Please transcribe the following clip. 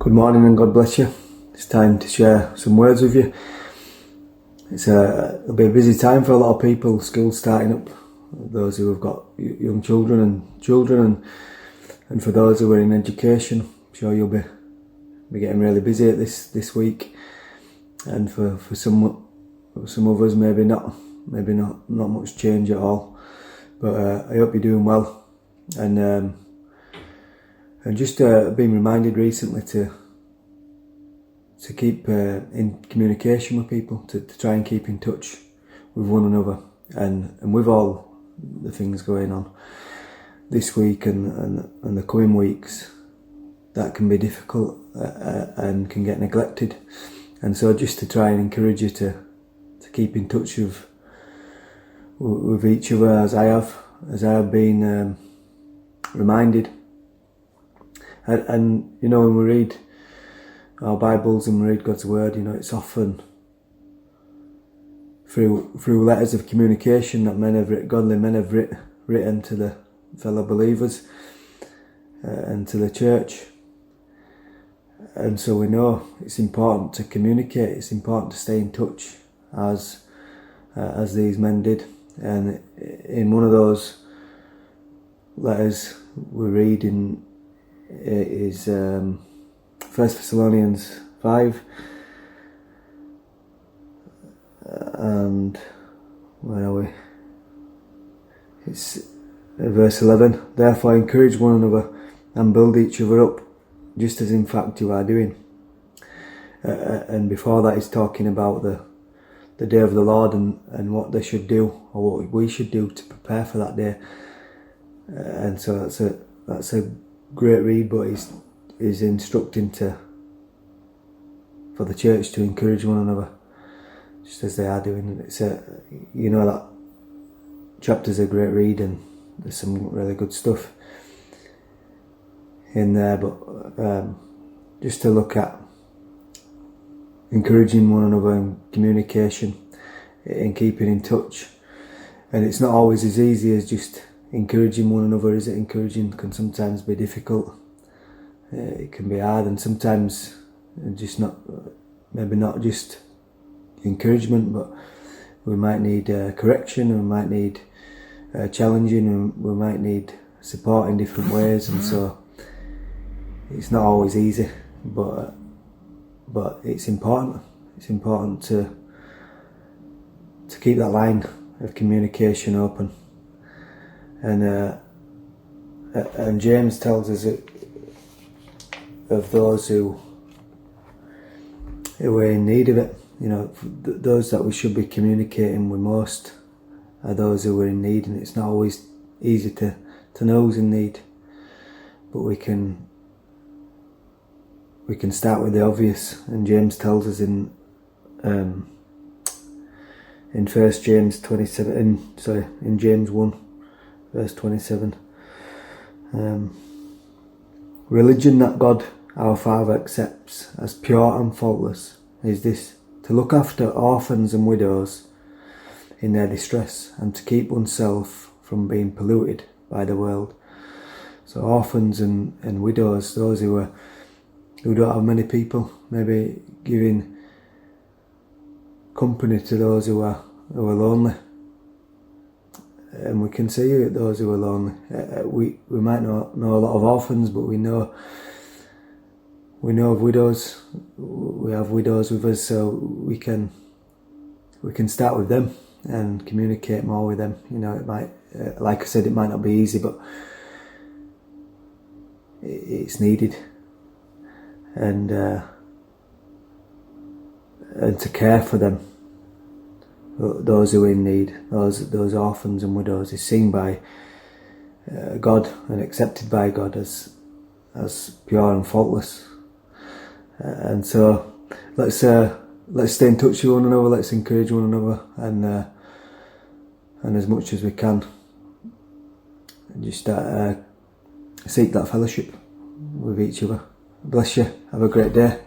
Good morning and God bless you. It's time to share some words with you. It'll be a busy time for a lot of people. School's starting up. Those who have got young children and for those who are in education, I'm sure you'll be getting really busy at this week. And for some of us, maybe not much change at all. But I hope you're doing well. And just been reminded recently to keep in communication with people, to try and keep in touch with one another, and with all the things going on this week and the coming weeks, that can be difficult and can get neglected. And so just to try and encourage you to keep in touch with each other as I have been reminded. And you know, when we read our Bibles and we read God's Word, you know, it's often through letters of communication that godly men have written to the fellow believers and to the church. And so we know it's important to communicate. It's important to stay in touch as these men did. And in one of those letters we read is 1 Thessalonians 5, and where are we? It's verse 11. Therefore encourage one another and build each other up, just as in fact you are doing. And before that, he's talking about the day of the Lord and what they should do, or what we should do to prepare for that day. And so that's a great read, but he's instructing for the church to encourage one another, just as they are doing. It's that chapter's a great read, and there's some really good stuff in there. But just to look at encouraging one another and communication and keeping in touch, and it's not always as easy as just encouraging one another, is it? Encouraging can sometimes be difficult. It can be hard, and sometimes maybe not just encouragement, but we might need correction, and we might need challenging, and we might need support in different ways. And so it's not always easy, but it's important. It's important to keep that line of communication open. And James tells us of those who are in need of it. You know, those that we should be communicating with most are those who are in need, and it's not always easy to know who's in need. But we can start with the obvious, and James tells us in 1 James 27. In James 1. Verse 27. Religion that God our Father accepts as pure and faultless is this: to look after orphans and widows in their distress, and to keep oneself from being polluted by the world. So orphans and widows, those who don't have many people, maybe giving company to those who are lonely. And we can see those who are lonely. We might not know a lot of orphans, but we know of widows. We have widows with us, so we can start with them and communicate more with them. You know, it might, like I said, it might not be easy, but it's needed. And to care for them. Those who are in need, those orphans and widows, is seen by God and accepted by God as pure and faultless. And so let's stay in touch with one another. Let's encourage one another, and as much as we can, just seek that fellowship with each other. Bless you. Have a great day.